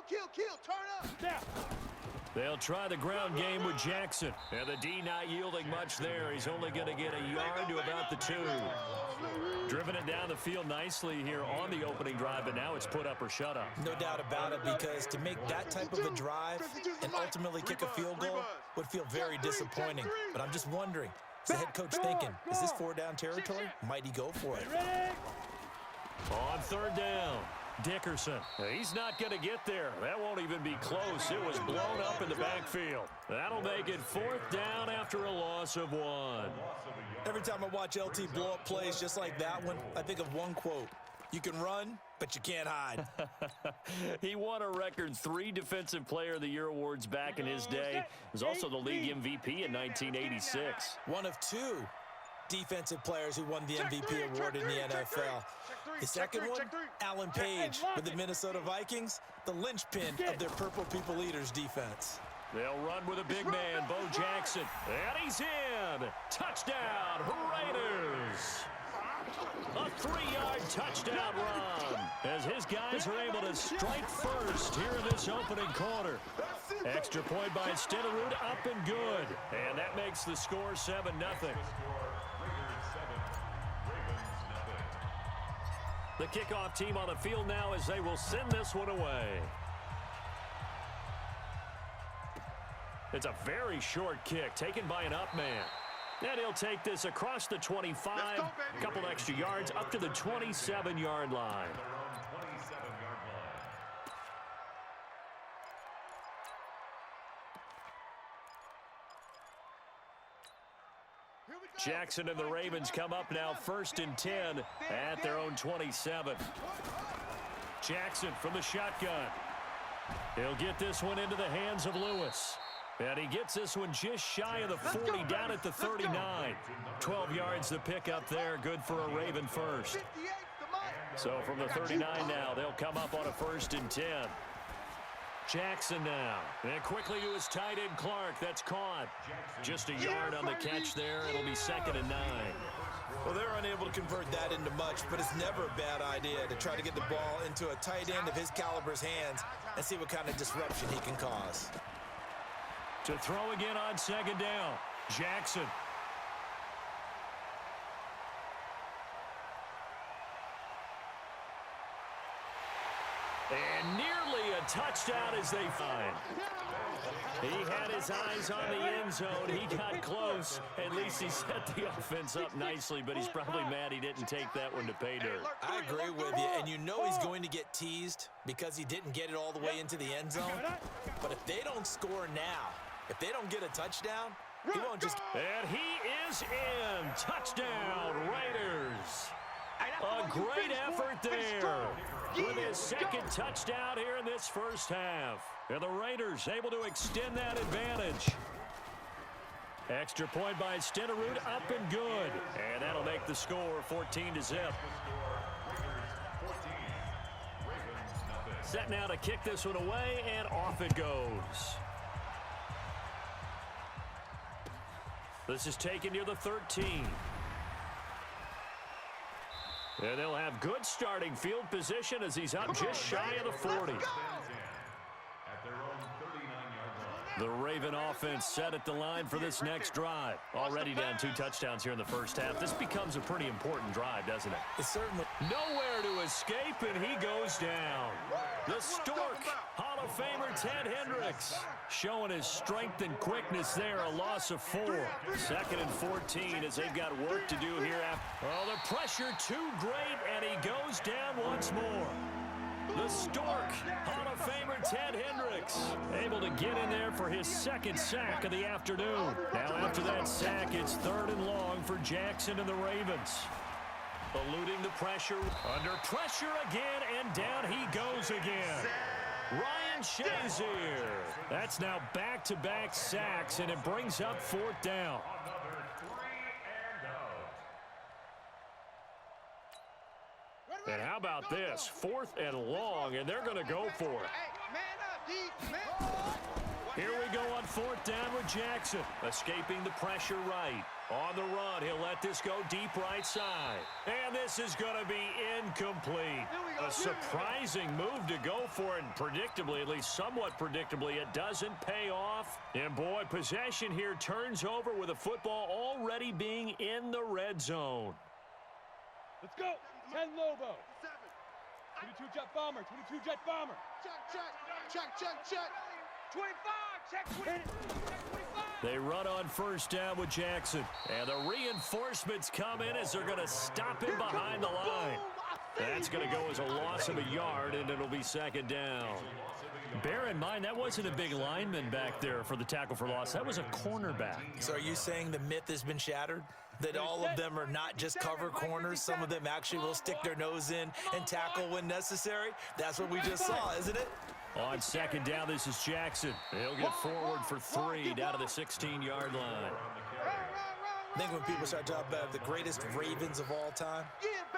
Kill. Turn up. Down. They'll try the ground game with Jackson. And the D not yielding much there. He's only going to get a yard to about the 2. Driven it down the field nicely here on the opening drive, but now it's put up or shut up. No doubt about it, because to make that type of a drive and ultimately kick a field goal would feel very disappointing. But I'm just wondering, is the head coach thinking, is this 4-down territory? Might he go for it? On 3rd down, Dickerson. He's not going to get there. That won't even be close. It was blown up in the backfield. That'll make it 4th down after a loss of 1. Every time I watch LT blow up plays just like that one, I think of one quote. You can run, but you can't hide. He won a record 3 Defensive Player of the Year awards back in his day. He was also the league MVP in 1986. One of 2 defensive players who won the MVP award in the NFL. The second one, Alan Page with the Minnesota Vikings, the linchpin of their Purple People Eaters defense. They'll run with a big man, Bo Jackson. And he's in. Touchdown, Raiders. A 3-yard touchdown run as his guys are able to strike first here in this opening quarter. Extra point by Stenerud, up and good. And that makes the score 7-0. The kickoff team on the field now as they will send this one away. It's a very short kick taken by an up man. And he'll take this across the 25, a couple extra yards up to the 27-yard line. Jackson and the Ravens come up now 1st and 10 at their own 27. Jackson from the shotgun. He'll get this one into the hands of Lewis. And he gets this one just shy of the 40, down at the 39. 12 yards to pick up there, good for a Raven first. So from the 39 now, they'll come up on a 1st and 10. Jackson now, and quickly to his tight end Clark. That's caught. Just a yard on the catch there. It'll be 2nd and 9. Well, they're unable to convert that into much, but it's never a bad idea to try to get the ball into a tight end of his caliber's hands and see what kind of disruption he can cause. To throw again on 2nd down, Jackson. And nearly a touchdown as they find. He had his eyes on the end zone. He got close. At least he set the offense up nicely, but he's probably mad he didn't take that one to pay dirt. I agree with you, and you know he's going to get teased because he didn't get it all the way into the end zone. But if they don't score now, if they don't get a touchdown, he won't just... And he is in. Touchdown, Raiders. A great effort there with his 2nd touchdown here in this first half. And the Raiders able to extend that advantage. Extra point by Stenerud, up and good. And that'll make the score 14-0. Set now to kick this one away, and off it goes. This is taken near the 13. And they'll have good starting field position as he's up just shy of the 40. The Raven offense set at the line for this next drive. Already down 2 touchdowns here in the first half. This becomes a pretty important drive, doesn't it? It's certainly. Nowhere to escape, and he goes down. The Stork, Hall of Famer Ted Hendricks, showing his strength and quickness there, a loss of 4. 2nd and 14 as they've got work to do here. Well, the pressure too great, and he goes down once more. The Stork, Hall of Famer Ted Hendricks, able to get in there for his 2nd sack of the afternoon. Now after that sack, it's 3rd and long for Jackson and the Ravens. Eluding the pressure, under pressure again, and down he goes again. Ryan Shazier. That's now back-to-back sacks, and it brings up 4th down. And how about this? 4th and long, and they're going to go for it. Here we go on 4th down with Jackson, escaping the pressure right. On the run, he'll let this go deep right side. And this is going to be incomplete. A surprising move to go for it, and predictably, at least somewhat predictably, it doesn't pay off. And boy, possession here turns over with the football already being in the red zone. Let's go. 10 Lobo. 22 Jet Bomber. 22 Jet Bomber. Check. 25. Check 20. Check 25. They run on first down with Jackson. And the reinforcements come in as they're going to stop him behind the line. That's going to go as a loss of a yard, and it'll be second down. Bear in mind, that wasn't a big lineman back there for the tackle for loss. That was a cornerback. So are you saying the myth has been shattered? That all of them are not just cover corners? Some of them actually will stick their nose in and tackle when necessary? That's what we just saw, isn't it? On second down, this is Jackson. He'll get forward for 3 down to the 16-yard line. I think when people start talking about the greatest Ravens of all time,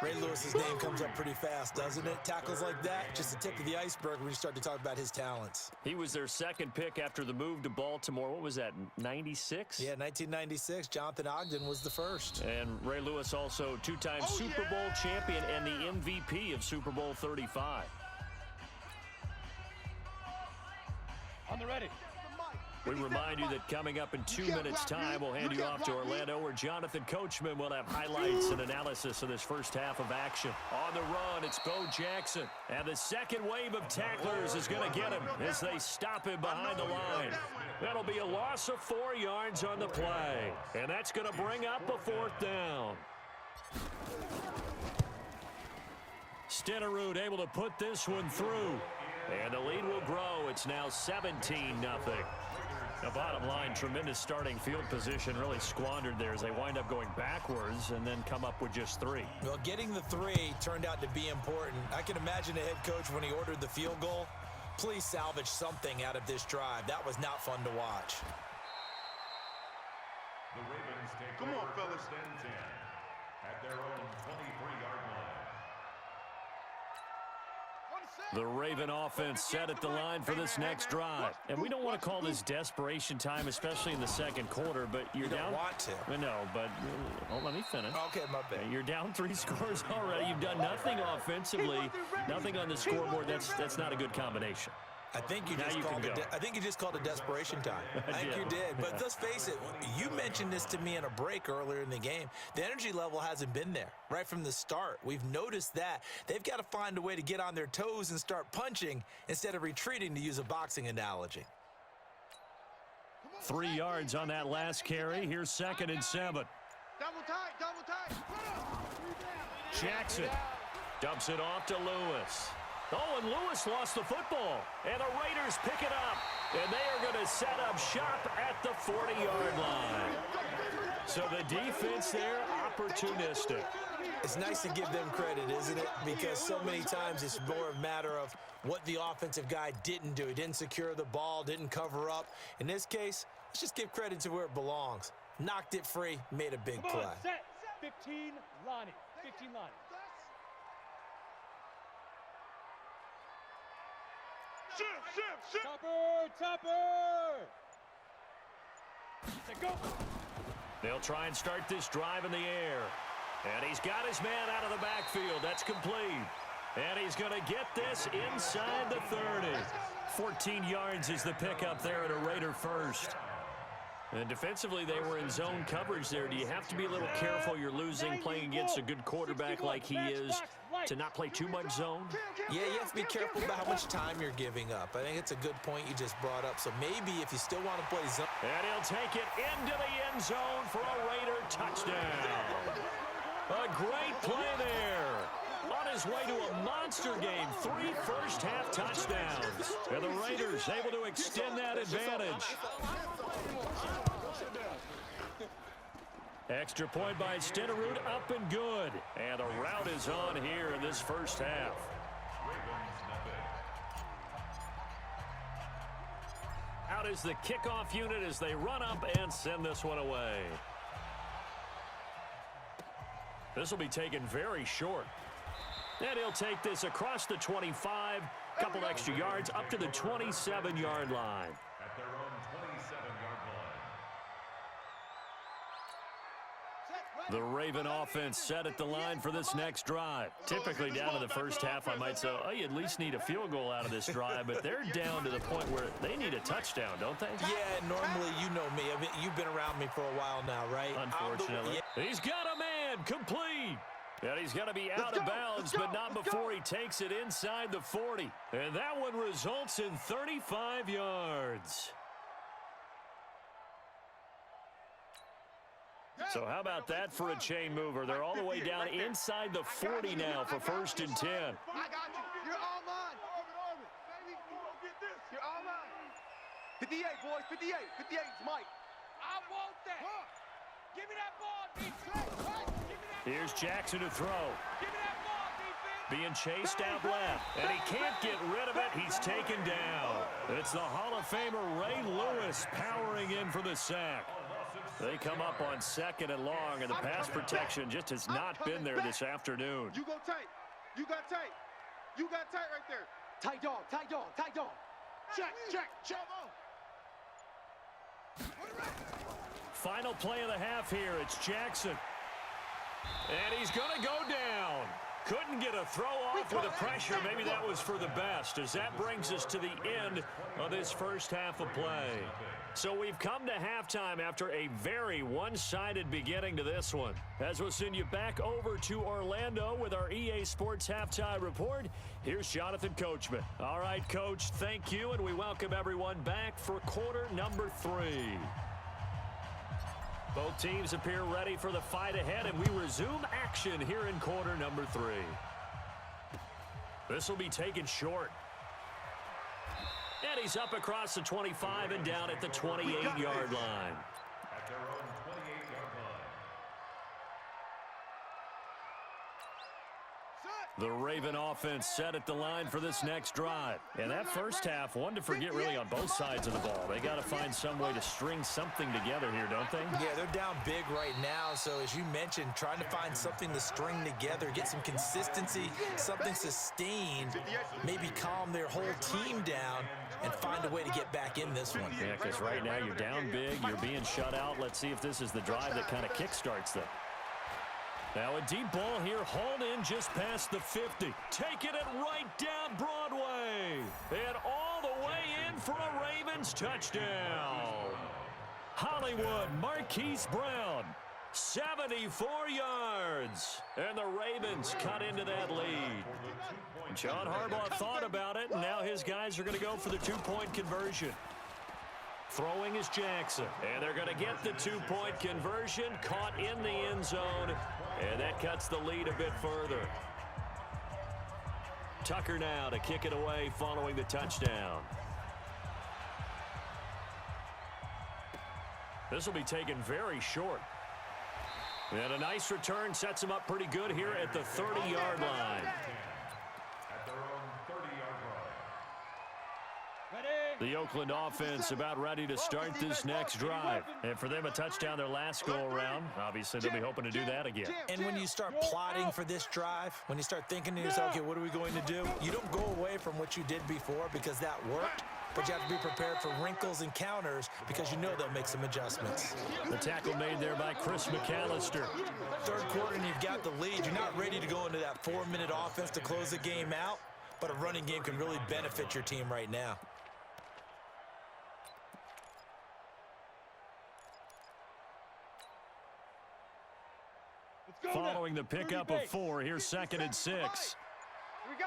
Ray Lewis's name comes up pretty fast, doesn't it? Tackles like that, just the tip of the iceberg when you start to talk about his talents. He was their second pick after the move to Baltimore. What was that, 96? Yeah, 1996. Jonathan Ogden was the first. And Ray Lewis also two-time Super Bowl champion and the MVP of Super Bowl 35. On the ready. We remind you that coming up in 2 minutes' time, we'll hand you off to Orlando, where Jonathan Coachman will have highlights and analysis of this first half of action. On the run, it's Bo Jackson. And the second wave of tacklers is going to get him as they stop him behind the line. That'll be a loss of 4 yards on the play. And that's going to bring up a 4th down. Stenerud able to put this one through. And the lead will grow. It's now 17-0. The bottom line, tremendous starting field position, really squandered there as they wind up going backwards and then come up with just 3. Well, getting the 3 turned out to be important. I can imagine the head coach when he ordered the field goal. Please salvage something out of this drive. That was not fun to watch. The Ravens take Come on, fellas. And 10 at their own 23-yard line. The Raven offense set at the line for this next drive. And we don't want to call this desperation time, especially in the second quarter, but you're down. You don't want to. No, but let me finish. Okay, my bad. You're down 3 scores already. You've done nothing offensively, nothing on the scoreboard. That's not a good combination. I think you just called it desperation time. I think you did. But let's face it, you mentioned this to me in a break earlier in the game. The energy level hasn't been there right from the start. We've noticed that. They've got to find a way to get on their toes and start punching instead of retreating, to use a boxing analogy. 3 yards on that last carry. Here's 2nd and 7. Double tight. Jackson dumps it off to Lewis. Oh, and Lewis lost the football. And the Raiders pick it up. And they are going to set up shop at the 40-yard line. So the defense there, opportunistic. It's nice to give them credit, isn't it? Because so many times it's more a matter of what the offensive guy didn't do. He didn't secure the ball, didn't cover up. In this case, let's just give credit to where it belongs. Knocked it free, made a big play. Set. 15 Lonnie. 15 Lonnie. Shift. Topper. Set, go. They'll try and start this drive in the air. And he's got his man out of the backfield. That's complete. And he's going to get this inside the 30. 14 yards is the pickup there at a Raider first. And defensively, they were in zone coverage there. Do you have to be a little careful? You're losing playing against a good quarterback like he is to not play too much zone? Yeah, you have to be careful about how much time you're giving up. I think it's a good point you just brought up. So maybe if you still want to play zone. And he'll take it into the end zone for a Raider touchdown. A great play there. On his way to a monster game, 3 first-half touchdowns. And the Raiders able to extend that advantage. Extra point by Stenerud, up and good. And the route is on here in this first half. Out is the kickoff unit as they run up and send this one away. This will be taken very short. And he'll take this across the 25, couple extra yards, up to the 27-yard line. At their own 27-yard line. The Raven offense set at the line for this next drive. Typically down to the first half, I might say, oh, you at least need a field goal out of this drive, but they're down to the point where they need a touchdown, don't they? Yeah, normally you know me. I mean, you've been around me for a while now, right? Unfortunately. He's got a man, complete. And he's going to be out of bounds, but not before he takes it inside the 40. And that one results in 35 yards. So how about that for a chain mover? They're all the way down inside the 40 now for 1st and 10. I got you. You're all mine. You're all mine. 58, boys. 58. 58 is Mike. I want that. Give me that ball, defense. Here's Jackson to throw. Give me that ball, defense. Being chased out left, and he can't get rid of it. He's taken down. It's the Hall of Famer Ray Lewis powering in for the sack. They come up on 2nd and long, and the pass protection just has not been there this afternoon. You go tight. You got tight. You got tight right there. Tight dog, tight dog, tight dog. Check, check, check. Final play of the half here. It's Jackson. And he's going to go down. Couldn't get a throw off with the pressure. Maybe that was for the best, as that brings us to the end of this first half of play. So we've come to halftime after a very one-sided beginning to this one. As we'll send you back over to Orlando with our EA Sports Halftime Report, here's Jonathan Coachman. All right, Coach, thank you, and we welcome everyone back for quarter number 3. Both teams appear ready for the fight ahead, and we resume action here in quarter number 3. This will be taken short. And he's up across the 25 and down at the 28-yard line. At their own 28-yard line. The Raven offense set at the line for this next drive. And that first half, one to forget really on both sides of the ball. They got to find some way to string something together here, don't they? Yeah, they're down big right now. So as you mentioned, trying to find something to string together, get some consistency, something sustained, maybe calm their whole team down and find a way to get back in this one. Yeah, because right now you're down big, you're being shut out. Let's see if this is the drive that kind of kickstarts them. Now a deep ball here, hauled in just past the 50. Taking it right down Broadway. And all the way in for a Ravens touchdown. Hollywood Marquise Brown, 74 yards. And the Ravens cut into that lead. John Harbaugh thought about it, and now his guys are going to go for the 2-point conversion. Throwing is Jackson, and they're going to get the 2-point conversion, caught in the end zone, and that cuts the lead a bit further. Tucker now to kick it away following the touchdown. This will be taken very short. And a nice return sets him up pretty good here at the 30-yard line. At their own 30-yard line. The Oakland offense about ready to start this next drive. And for them, a touchdown their last go-around. Obviously, they'll be hoping to do that again. And when you start plotting for this drive, when you start thinking to yourself, okay, what are we going to do? You don't go away from what you did before because that worked, but you have to be prepared for wrinkles and counters because you know they'll make some adjustments. The tackle made there by Chris McAllister. Third quarter and you've got the lead. You're not ready to go into that 4-minute offense to close the game out, but a running game can really benefit your team right now. Following the pickup of 4, here's 2nd and 6. Here we go,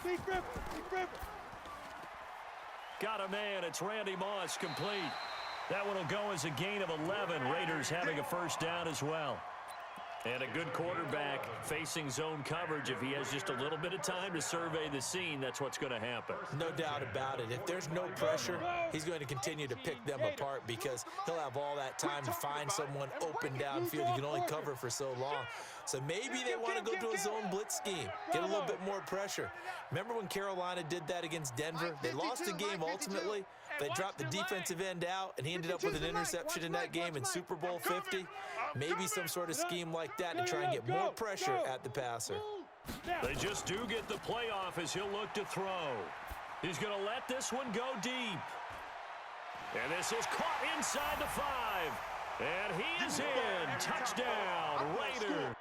Big Ripper, Big Ripper. Got a man, it's Randy Moss, complete. That one will go as a gain of 11. Raiders having a first down as well. And a good quarterback facing zone coverage. If he has just a little bit of time to survey the scene, that's what's going to happen. No doubt about it. If there's no pressure, he's going to continue to pick them apart because he'll have all that time to find someone open downfield. He can only cover for so long. So maybe they want to go to a zone blitz scheme, get a little bit more pressure. Remember when Carolina did that against Denver? They lost the game ultimately. They dropped the defensive end out, and he ended up with an interception in that game in Super Bowl 50. Maybe some sort of scheme like that to try and get more pressure at the passer. They just do get the playoff as he'll look to throw. He's going to let this one go deep. And this is caught inside the 5. And he is in. Touchdown, Raiders.